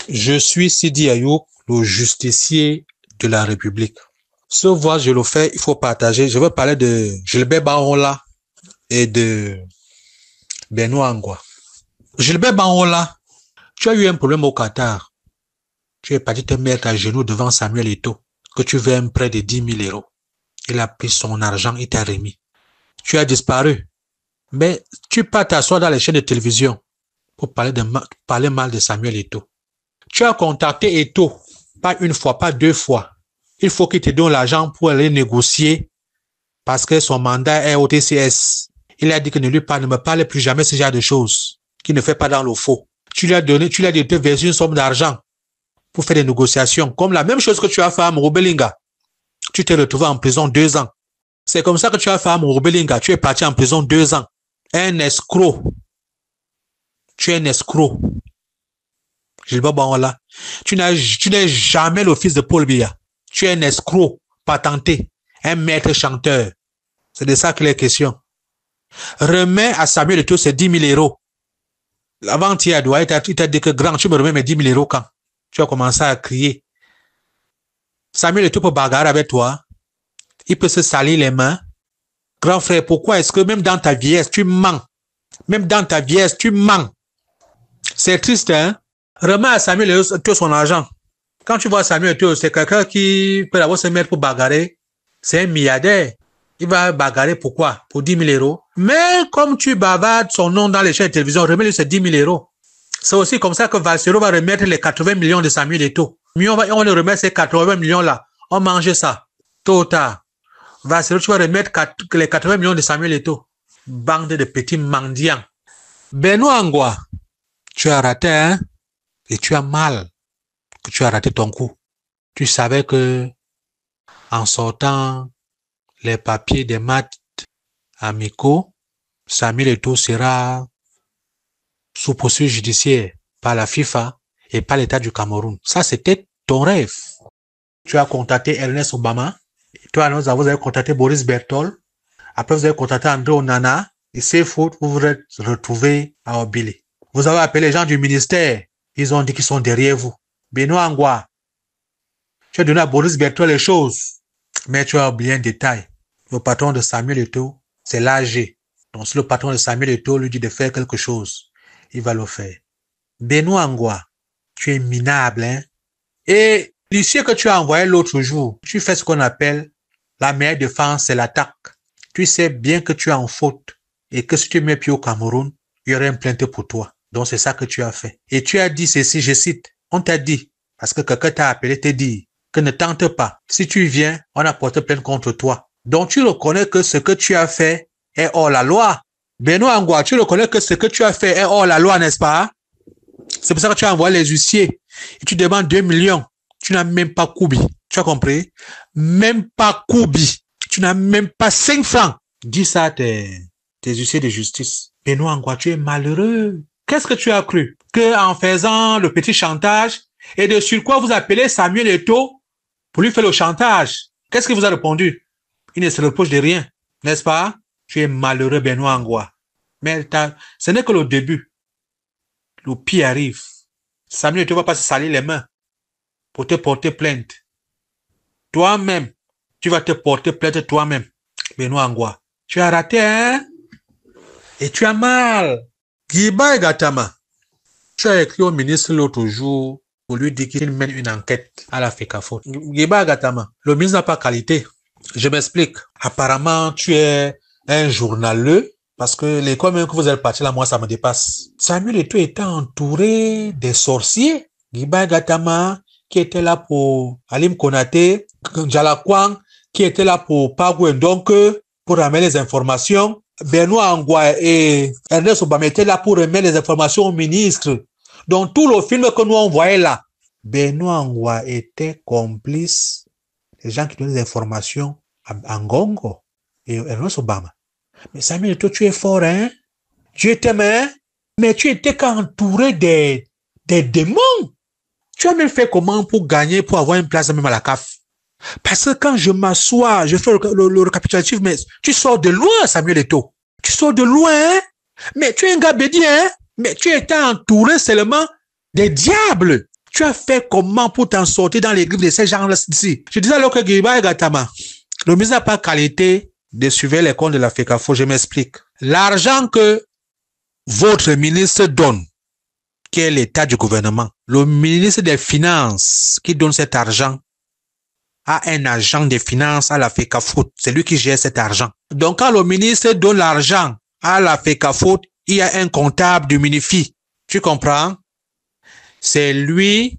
Je suis Sidi Ayoub, le justicier de la République. Ce voix, je le fais, il faut partager. Je veux parler de Gilbert Barola et de Benoît Angwa. Gilbert Barola, tu as eu un problème au Qatar. Tu es parti te mettre à genoux devant Samuel Eto'o, que tu veux un prêt de 10 000 euros. Il a pris son argent, il t'a remis. Tu as disparu. Mais tu peux t'asseoir dans les chaînes de télévision pour parler mal de Samuel Eto'o. Tu as contacté Eto'o, pas une fois, pas deux fois. Il faut qu'il te donne l'argent pour aller négocier parce que son mandat est au TCS. Il a dit que ne me parle plus jamais ce genre de choses, qu'il ne fait pas dans le faux. Tu lui as dit de te verser une somme d'argent pour faire des négociations, comme la même chose que tu as fait à Mouroubelinga. Tu t'es retrouvé en prison 2 ans. C'est comme ça que tu as fait à Mouroubelinga. Tu es parti en prison 2 ans. Un escroc. Tu es un escroc. Gilbert Barola. Tu n'es jamais le fils de Paul Biya. Tu es un escroc patenté. Un maître chanteur. C'est de ça qu'il est question. Remets à Samuel Eto'o ses 10 000 euros. Avant-hier, il t'a dit que grand, tu me remets mes 10 000 euros quand? Tu as commencé à crier. Samuel Eto'o peut bagarrer avec toi. Il peut se salir les mains. Grand frère, pourquoi est-ce que même dans ta vieillesse, tu mens? Même dans ta vieillesse, tu mens. C'est triste, hein? Remets à Samuel Eto'o son argent. Quand tu vois Samuel Eto'o, c'est quelqu'un qui peut avoir se mettre pour bagarrer. C'est un milliardaire. Il va bagarrer pourquoi? Pour 10 000 euros. Mais comme tu bavardes son nom dans les chaînes de télévision, remets-lui ces 10 000 euros. C'est aussi comme ça que Valsero va remettre les 80 millions de Samuel Eto'o. On le remet ces 80 millions-là. On mange ça. Tôt ou tard. Valsero, tu vas remettre les 80 millions de Samuel Eto'o. Bande de petits mendiants. Benoît Angwa, tu as raté, hein? Et tu as mal que tu as raté ton coup. Tu savais que en sortant les papiers des matchs amicaux, Samuel Eto'o sera sous poursuite judiciaire par la FIFA et par l'État du Cameroun. Ça, c'était ton rêve. Tu as contacté Ernest Obama. Toi, vous avez contacté Boris Berthold. Après, vous avez contacté André Onana. Et c'est faute, vous vous êtes retrouvés à Obili. Vous avez appelé les gens du ministère. Ils ont dit qu'ils sont derrière vous. Benoît Angwa, tu as donné à Boris Berthold les choses. Mais tu as oublié un détail. Le patron de Samuel Eto'o, c'est l'AG. Donc, si le patron de Samuel Eto'o lui dit de faire quelque chose, il va le faire. Benoît Angwa, tu es minable, hein? Et l'huissier que tu as envoyé l'autre jour, tu fais ce qu'on appelle la meilleure défense, c'est l'attaque. Tu sais bien que tu es en faute et que si tu mets pied au Cameroun, il y aurait une plainte pour toi. Donc, c'est ça que tu as fait. Et tu as dit ceci, je cite, on t'a dit, parce que quelqu'un t'a appelé, t'a dit que ne tente pas. Si tu viens, on a porté plainte contre toi. Donc, tu reconnais que ce que tu as fait est hors la loi. Benoît Angwa, tu reconnais que ce que tu as fait est hors la loi, n'est-ce pas? C'est pour ça que tu as envoyé les huissiers et tu demandes 2 millions. Tu n'as même pas Koubi. Tu as compris? Même pas Koubi. Tu n'as même pas 5 francs. Dis ça à tes huissiers de justice. Benoît Angwa, tu es malheureux. Qu'est-ce que tu as cru? Que en faisant le petit chantage et de sur quoi vous appelez Samuel Eto'o pour lui faire le chantage? Qu'est-ce qu'il vous a répondu? Il ne se reproche de rien, n'est-ce pas? Tu es malheureux, Benoît Angwa. Mais ce n'est que le début. Le pire arrive. Samuel Eto'o ne va pas se salir les mains pour te porter plainte. Toi-même, tu vas te porter plainte toi-même. Benoît Angwa, tu as raté, hein? Et tu as mal. Guiba Gatama, tu as écrit au ministre l'autre jour pour lui dire qu'il mène une enquête à la FECAFO. Guiba Gatama, le ministre n'a pas qualité. Je m'explique. Apparemment, tu es un journaleux parce que l'école même que vous êtes parti là, moi, ça me dépasse. Samuel Eto'o était entouré des sorciers. Guiba Gatama, qui était là pour Alim Konaté, Djalakwang, qui était là pour Pagou Ndonke, pour ramener les informations. Benoît Angwa et Ernest Obama étaient là pour remettre les informations au ministre. Donc, tout le film que nous on voyait là, Benoît Angwa était complice des gens qui donnent des informations à Ngongo et Ernest Obama. Mais Samuel Eto'o, tu es fort, hein? Tu t'aime, hein? Mais tu étais qu'entouré des démons. Tu as même fait comment pour gagner, pour avoir une place même à la CAF? Parce que quand je m'assois, je fais le récapitulatif, mais tu sors de loin, Samuel Eto'o. Tu sors de loin, hein? Mais tu es un gars bédi, hein? Mais tu étais entouré seulement des diables. Tu as fait comment pour t'en sortir dans les griffes de ces gens-là ici? Je disais alors que Guiba et Gattama, le ministre n'a pas qualité de suivre les comptes de la FECAFO. Je m'explique. L'argent que votre ministre donne, qui est l'état du gouvernement, le ministre des Finances qui donne cet argent a un agent des finances à la FECAFO. C'est lui qui gère cet argent. Donc, quand le ministre donne l'argent à la FECAFO, il y a un comptable du MINIFI. Tu comprends? C'est lui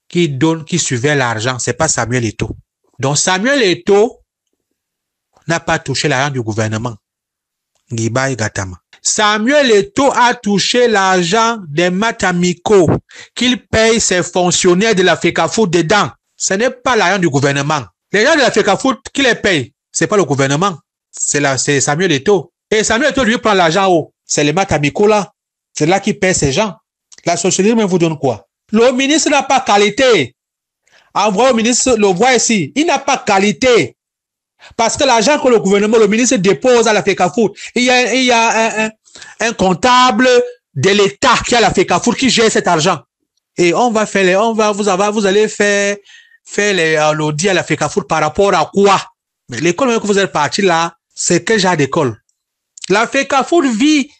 qui suivait l'argent. C'est pas Samuel Eto'o. Donc, Samuel Eto'o n'a pas touché l'argent du gouvernement. Guiba et Gattama. Samuel Eto'o a touché l'argent des Matamiko qu'il paye ses fonctionnaires de la FECAFO dedans. Ce n'est pas l'argent du gouvernement. Les gens de la FECAFO qui les payent, c'est pas le gouvernement. C'est Samuel Eto'o. Et Samuel Eto'o lui prend l'argent où? C'est les Matamiko là. C'est là qui paye ces gens. La socialisme vous donne quoi? Le ministre n'a pas qualité. Envoyez au ministre, le voit ici. Il n'a pas qualité. Parce que l'argent que le gouvernement, le ministre dépose à la FECAFO, il y a un comptable de l'État qui a la FECAFO qui gère cet argent. Et vous allez faire l'audit à la FECAFO par rapport à quoi? Mais l'école que vous êtes parti là, c'est quel genre d'école? La FECAFO vit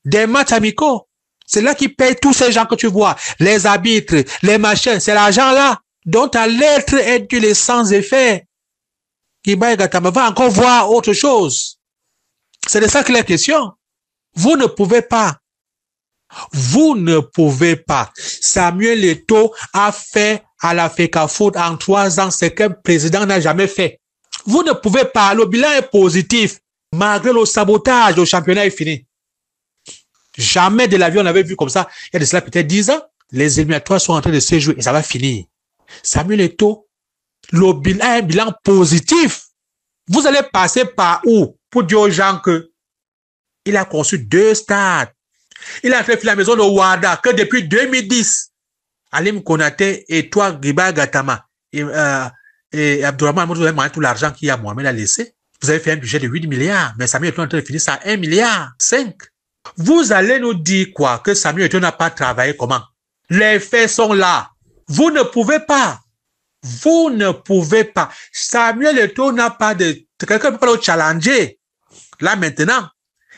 des matchs amicaux. C'est là qui paye tous ces gens que tu vois. Les arbitres, les machins, c'est l'argent là dont ta lettre est du les sans effet. Guiba et Gattama va encore voir autre chose. C'est de ça que la question. Vous ne pouvez pas. Samuel Eto'o a fait à la FECAFO en 3 ans ce qu'un président n'a jamais fait. Vous ne pouvez pas. Le bilan est positif. Malgré le sabotage, le championnat est fini. Jamais de la vie on avait vu comme ça. Il y a de cela peut-être 10 ans. Les éliminatoires sont en train de se jouer et ça va finir. Samuel Eto'o, le bilan est un bilan positif. Vous allez passer par où pour dire aux gens que il a conçu 2 stades. Il a fait la maison de Ouada que depuis 2010, Alim Konaté et toi, Guiba Gattama et Abdourahmane, vous avez mangé tout l'argent qu'il y a Mohamed a laissé. Vous avez fait un budget de 8 milliards, mais Samuel Eto'o est en train de finir ça à 1,5 milliard. Vous allez nous dire quoi? Que Samuel Eto'o n'a pas travaillé comment? Les faits sont là. Vous ne pouvez pas. Vous ne pouvez pas. Samuel Eto'o n'a pas de... Quelqu'un ne peut pas le challenger. Là maintenant,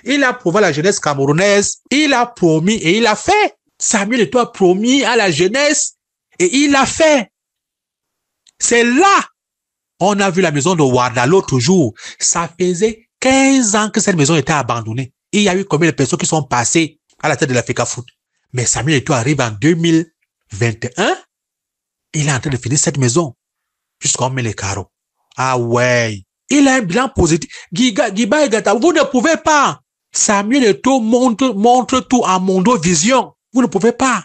il a prouvé à la jeunesse camerounaise, il a promis et il a fait. Samuel Eto'o a promis à la jeunesse et il a fait. C'est là. On a vu la maison de Ouada l'autre jour. Ça faisait 15 ans que cette maison était abandonnée. Il y a eu combien de personnes qui sont passées à la tête de la FECAFO? Mais Samuel Eto'o arrive en 2021. Il est en train de finir cette maison. Jusqu'on met les carreaux. Ah ouais. Il a un bilan positif. Guiba et Gattama, vous ne pouvez pas. Samuel Eto'o montre tout en Mondovision. Vous ne pouvez pas.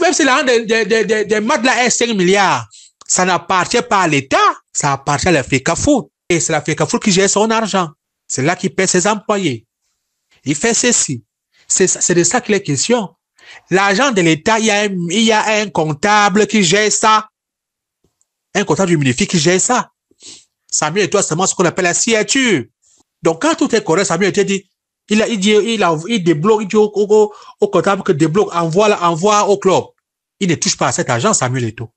Même si l'argent des maths là est 5 milliards, ça n'appartient pas à l'État. Ça appartient à la FECAFO. Et c'est la FECAFO qui gère son argent. C'est là qu'il paie ses employés. Il fait ceci. C'est de ça qu'il est question. L'argent de l'État, il y a un comptable qui gère ça. Un comptable du MINIFI qui gère ça. Samuel Eto'o, c'est seulement ce qu'on appelle la signature. Donc, quand tout est correct, Samuel Eto'o dit, il débloque, il dit au comptable que débloque, envoie au club. Il ne touche pas à cet argent, Samuel Eto'o.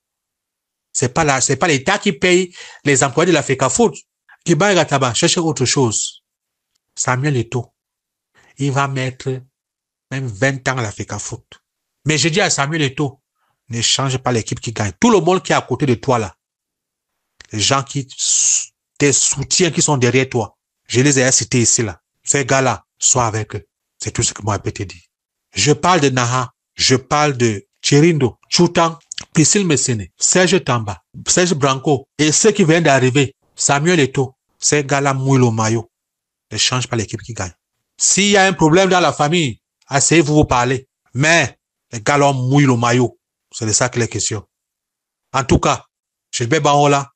C'est pas l'État qui paye les employés de la FECAFO. Guiba et Gattama, cherchez autre chose. Samuel Eto'o, il va mettre même 20 ans à la FECAFO. Mais je dis à Samuel Eto'o, ne change pas l'équipe qui gagne. Tout le monde qui est à côté de toi là, les gens qui te soutiennent, qui sont derrière toi, je les ai cités ici là. Ces gars-là, sois avec eux. C'est tout ce que moi je peux te dire. Je parle de Naha, je parle de Chirindo, Choutan, Priscille Messene, Serge Tamba, Serge Branco et ceux qui viennent d'arriver, Samuel Eto'o, ces gars-là mouillent le maillot. Ne change pas l'équipe qui gagne. S'il y a un problème dans la famille, asseyez-vous vous parler. Mais les gars-là mouillent le maillot. C'est de ça qu'il est question. En tout cas, Gilbert Baola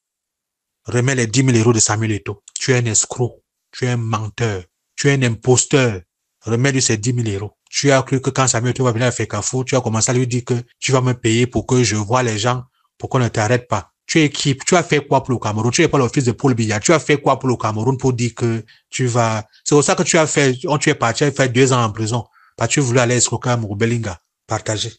remet les 10 000 euros de Samuel Eto'o. Tu es un escroc, tu es un menteur, tu es un imposteur. Remets-lui ces 10 000 euros. Tu as cru que quand Samuel Eto'o va venir à FECAFO, tu as commencé à lui dire que tu vas me payer pour que je vois les gens, pour qu'on ne t'arrête pas. Tu es qui? Tu as fait quoi pour le Cameroun? Tu n'es pas le fils de Paul Biya. Tu as fait quoi pour le Cameroun pour dire que tu vas... C'est pour ça que tu es parti faire 2 ans en prison. Parce que tu voulais aller escroquer à Moubelinga. Partagez.